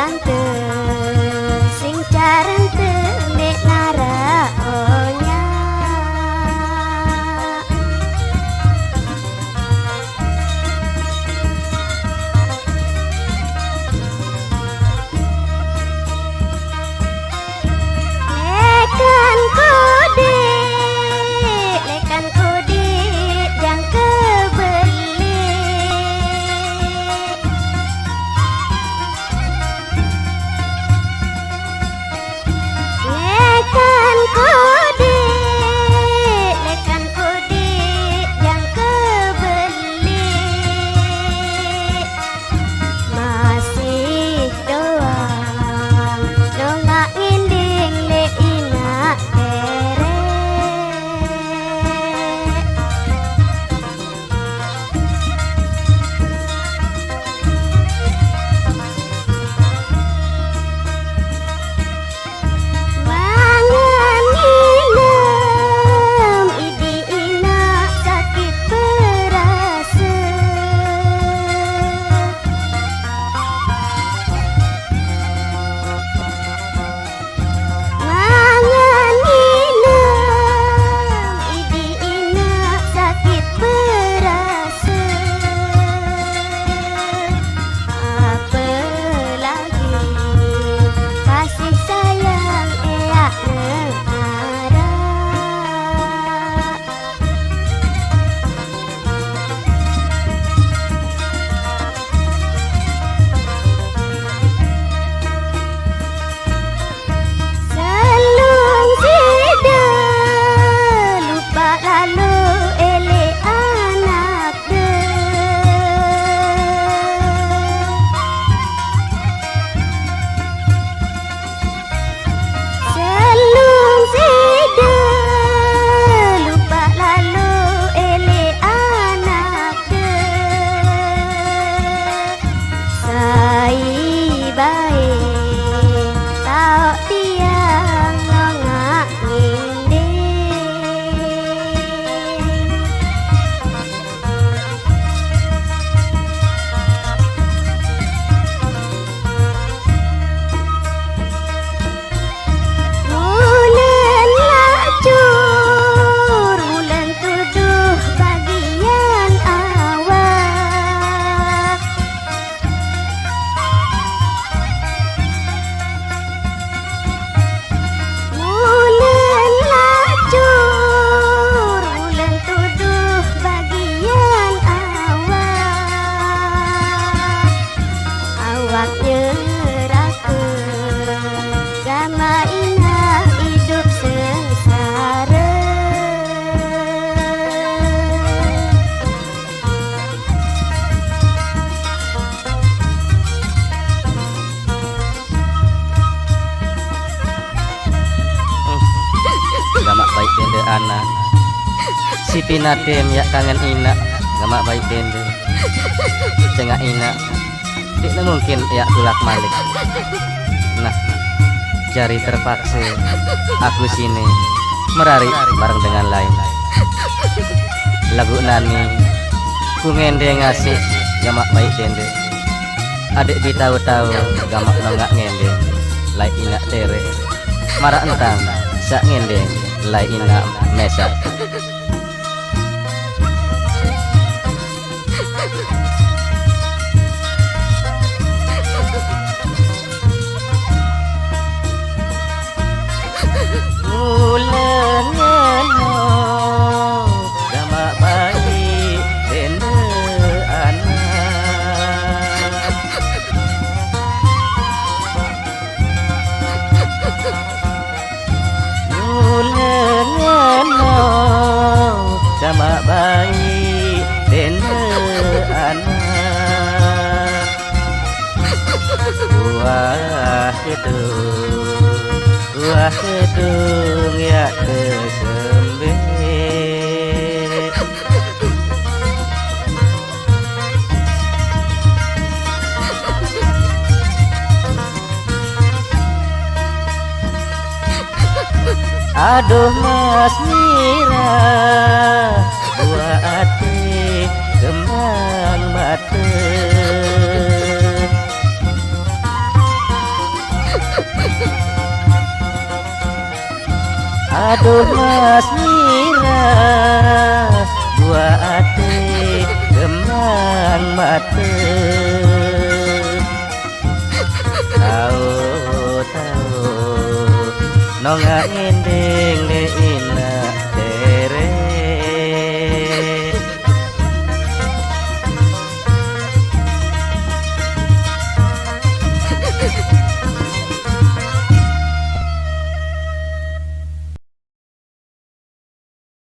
tante sing carente nek naraonya. Lekan kode jang kebeli. Lekan kode jang kebeli. Masih doang dongak nginding le ina tere. Mangan inem idi ina sakit perasa. Mangan inem idi ina sakit perasa. Apalagi kasih sayang eak negara. Selung sida lupa lalu ele anak de. Selung sida lupa lalu ele anak de. Sai baik tau tiang nongak nginding. Bulan lacur, bulan tujuh bagian awal. Bulan lacur, bulan tujuh bagian awal. Awak nyerahkeun sama inah hidup sengsara. Gamak baik bende anak si pinatem ya kangen ina. Gamak baik bende cengak ina tidak mungkin ya tulak malik. Nah jari terpaksa aku sini merari bareng dengan lain. Lagu nani ku ngende ngasih gamak baik bende. Adik bitahu-tahu gamak nongak ngende lai ina tere. Marak entang sak ngende lai ina mesak. Bulan ngeno gamak baik bende anak. Bulan ngeno gamak baik bende anak. Buah gedung ya kesembe. Aduh Mas Mira, buah hati kembang mata. Aduh Mas Mira, buah ate kembang mate. Tahu nonga ende